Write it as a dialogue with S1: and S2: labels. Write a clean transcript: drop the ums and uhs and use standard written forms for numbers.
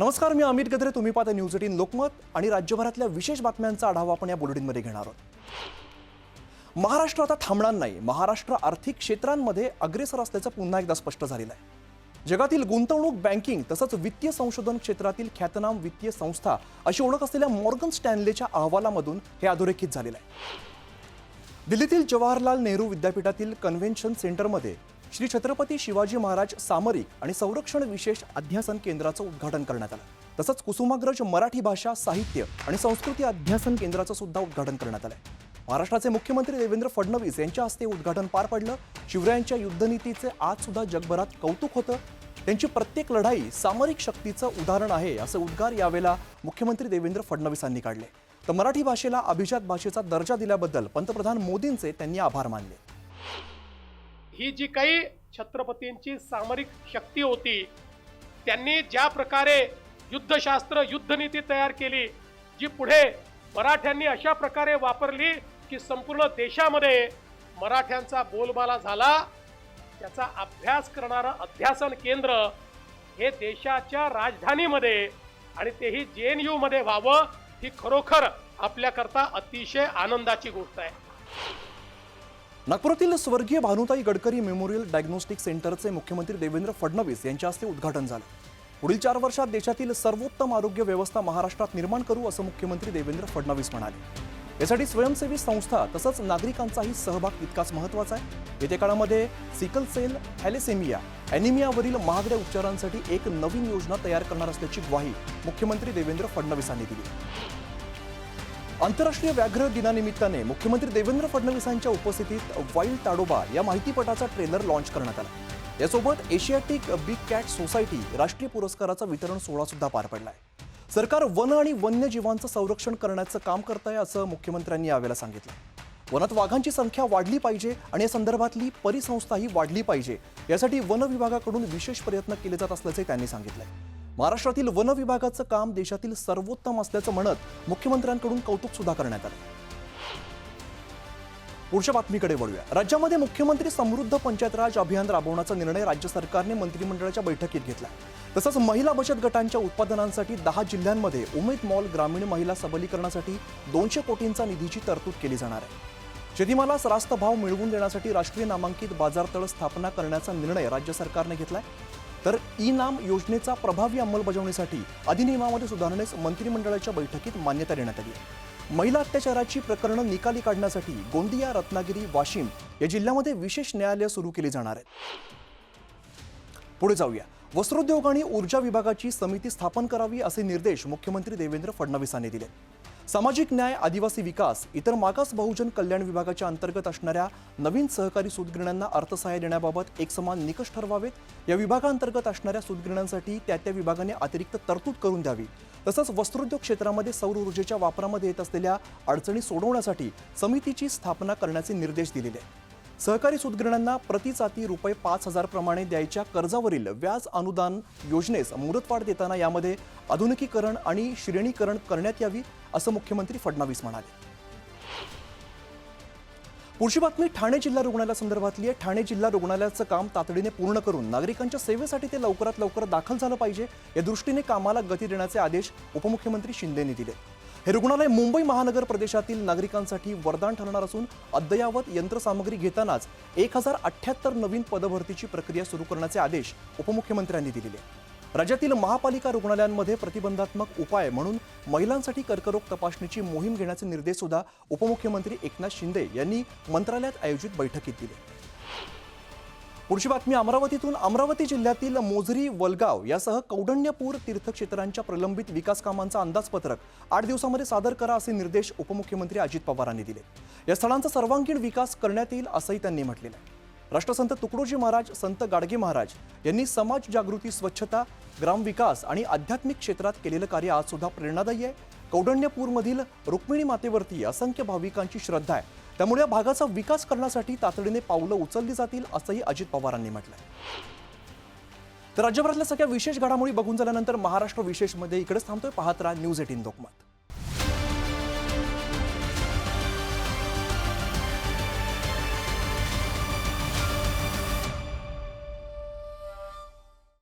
S1: नमस्कार, मी अमित गद्रे. तुम्ही पाहता न्यूज 18 लोकमत आणि राज्यभरातल्या विशेष बातम्यांचा आढावा आपण या बुलेटिनमध्ये घेणार आहोत. महाराष्ट्र आता थांबणार नाही. महाराष्ट्र आर्थिक क्षेत्रांमध्ये अग्रेसर असल्याचं पुन्हा एकदा स्पष्ट झालेलं आहे. जगातील गुंतवणूक, बँकिंग तसंच वित्तीय संशोधन क्षेत्रातील ख्यातनाम वित्तीय संस्था अशी ओळख असलेल्या मॉर्गन स्टॅनलेच्या अहवालामधून हे अधोरेखित झालेलं आहे. दिल्लीतील जवाहरलाल नेहरू विद्यापीठातील कन्व्हेन्शन सेंटरमध्ये श्री छत्रपती शिवाजी महाराज सामरिक आणि संरक्षण विशेष अध्यासन केंद्राचं उद्घाटन करण्यात आलं. तसंच कुसुमाग्रज मराठी भाषा, साहित्य आणि संस्कृती अध्यासन केंद्राचं सुद्धा उद्घाटन करण्यात आलं. महाराष्ट्राचे मुख्यमंत्री देवेंद्र फडणवीस यांच्या हस्ते उद्घाटन पार पडलं. शिवरायांच्या युद्धनीतीचे आज सुद्धा जगभरात कौतुक होतं. त्यांची प्रत्येक लढाई सामरिक शक्तीचं उदाहरण आहे असे उद्गार यावेळेला मुख्यमंत्री देवेंद्र फडणवीसांनी काढले. तर मराठी भाषेला अभिजात भाषेचा दर्जा दिल्याबद्दल पंतप्रधान मोदींचे त्यांनी आभार मानले.
S2: ही जी काही छत्रपतींची सामरिक शक्ती होती, त्यांनी ज्या प्रकारे युद्धशास्त्र, युद्धनीती तयार केली, जी पुढे मराठ्यांनी अशा प्रकारे वापरली की संपूर्ण देशामध्ये मराठ्यांचा बोलबाला झाला, त्याचा अभ्यास करणारं अध्यासन केंद्र हे देशाच्या राजधानीमध्ये आणि तेही JNU मध्ये व्हावं, ही खरोखर आपल्याकरता अतिशय आनंदाची गोष्ट आहे.
S1: नागपुरातील स्वर्गीय भानुताई गडकरी मेमोरियल डायग्नोस्टिक सेंटरचे मुख्यमंत्री देवेंद्र फडणवीस यांच्या हस्ते उद्घाटन झालं. पुढील 4 वर्षात देशातील सर्वोत्तम आरोग्य व्यवस्था महाराष्ट्रात निर्माण करू असं मुख्यमंत्री देवेंद्र फडणवीस म्हणाले. यासाठी स्वयंसेवी संस्था तसंच नागरिकांचाही सहभाग तितकाच महत्त्वाचा आहे. येत्या काळामध्ये सिकल सेल, थॅलेसेमिया, ॲनिमियावरील महागड्या उपचारांसाठी एक नवीन योजना तयार करणार असल्याची ग्वाही मुख्यमंत्री देवेंद्र फडणवीसांनी दिली. आंतरराष्ट्रीय व्याघ्र दिनानिमित्ताने मुख्यमंत्री देवेंद्र फडणवीसांच्या उपस्थितीत वाईल्ड ताडोबा या माहितीपटाचा ट्रेलर लॉन्च करण्यात आला. यासोबत एशियाटिक बिग कॅट सोसायटी राष्ट्रीय पुरस्काराचा वितरण सोहळा सुद्धा पार पडलाय. सरकार वन आणि वन्यजीवांचं संरक्षण करण्याचं काम करत आहे असं मुख्यमंत्र्यांनी यावेळेला सांगितलं. वनात वाघांची संख्या वाढली पाहिजे आणि या संदर्भातली परिसंस्थाही वाढली पाहिजे, यासाठी वन विभागाकडून विशेष प्रयत्न केले जात असल्याचे त्यांनी सांगितलंय. महाराष्ट्रातील वन विभागाचं काम देशातील सर्वोत्तम असल्याचं म्हणत मुख्यमंत्र्यांकडून कौतुक सुद्धा करण्यात आलं. पुढच्या बातमीकडे वळूया. राज्यामध्ये मुख्यमंत्री समृद्ध पंचायत राज अभियान राबवण्याचा निर्णय राज्य सरकारने मंत्रिमंडळाच्या बैठकीत घेतला. तसंच महिला बचत गटांच्या उत्पादनांसाठी 10 जिल्ह्यांमध्ये उमेद मॉल ग्रामीण महिला सबलीकरणासाठी 200 कोटींचा निधीची तरतूद केली जाणार आहे. शेतीमालास रास्त भाव मिळवून देण्यासाठी राष्ट्रीय नामांकित बाजारतळ स्थापना करण्याचा निर्णय राज्य सरकारने घेतलाय. तर ई-नाम योजनेचा प्रभावी अंमलबजावणीसाठी अधिनियमामध्ये सुधारणेस मंत्रिमंडळाच्या बैठकीत मान्यता देण्यात आली आहे. महिला अत्याचाराची प्रकरणं निकाली काढण्यासाठी गोंदिया, रत्नागिरी, वाशिम या जिल्ह्यामध्ये विशेष न्यायालय सुरू केली जाणार आहेत. पुढे जाऊया. वस्त्रोद्योग आणि ऊर्जा विभागाची समिती स्थापन करावी असे निर्देश मुख्यमंत्री देवेंद्र फडणवीसांनी दिले. सामाजिक न्याय, आदिवासी विकास, इतर मागास बहुजन कल्याण विभागाच्या अंतर्गत असणाऱ्या नवीन सहकारी सूतगिरण्यांना अर्थसहाय्य देण्याबाबत एकसमान निकष ठरवावेत. या विभागांतर्गत असणाऱ्या सूतगिरण्यांसाठी त्या विभागाने अतिरिक्त तरतूद करून द्यावी. तसंच वस्त्रोद्योग क्षेत्रामध्ये सौर ऊर्जेच्या वापरामध्ये येत असलेल्या अडचणी सोडवण्यासाठी समितीची स्थापना करण्याचे निर्देश दिलेले आहेत. सहकारी सूतगिरण्यांना प्रतिचाती ₹5,000 प्रमाणे द्यायच्या कर्जावरील व्याज अनुदान योजनेस मुदतवाढ देताना यामध्ये आधुनिकीकरण आणि श्रेणीकरण करण्यात यावी असं मुख्यमंत्री फडणवीस म्हणाले. पुढची बातमी ठाणे जिल्हा रुग्णालयासंदर्भातली आहे. ठाणे जिल्हा रुग्णालयाचं काम तातडीने पूर्ण करून नागरिकांच्या सेवेसाठी ते लवकरात लवकर दाखल झालं पाहिजे, या दृष्टीने कामाला गती देण्याचे आदेश उपमुख्यमंत्री शिंदेंनी दिले. हे रुग्णालय मुंबई महानगर प्रदेशातील नागरिकांसाठी वरदान ठरणार असून अद्ययावत यंत्रसामग्री घेतानाच 1078 नवीन पदभरतीची प्रक्रिया सुरू करण्याचे आदेश उपमुख्यमंत्र्यांनी दिलेले. राज्यातील महापालिका रुग्णालयांमध्ये प्रतिबंधात्मक उपाय म्हणून महिलांसाठी कर्करोग तपासणीची मोहीम घेण्याचे निर्देश सुद्धा उपमुख्यमंत्री एकनाथ शिंदे यांनी मंत्रालयात आयोजित बैठकीत दिले. पुढची बातमी अमरावतीतून. अमरावती जिल्ह्यातील मोझरी, वलगाव यासह कौंडण्यपूर तीर्थक्षेत्रांच्या प्रलंबित विकास कामांचा अंदाजपत्रक 8 दिवसांमध्ये सादर करा असे निर्देश उपमुख्यमंत्री अजित पवारांनी दिले. या स्थळांचा सर्वांगीण विकास करण्यात येईल असंही त्यांनी म्हटलेलं आहे. राष्ट्रसंत तुकडोजी महाराज, संत गाडगे महाराज यांनी समाज जागृती, स्वच्छता, ग्रामविकास आणि आध्यात्मिक क्षेत्रात केलेलं कार्य आज सुद्धा प्रेरणादायी आहे. कौंडण्यपूरमधील रुक्मिणी मातेवरती असंख्य भाविकांची श्रद्धा आहे. त्यामुळे या भागाचा विकास करण्यासाठी तातडीने पावलं उचलली जातील असंही अजित पवारांनी म्हटलंय. तर राज्यभरातल्या सगळ्या विशेष घडामोडी बघून झाल्यानंतर महाराष्ट्र विशेषमध्ये इकडेच थांबतोय. पाहत राहा न्यूज 18 लोकमत.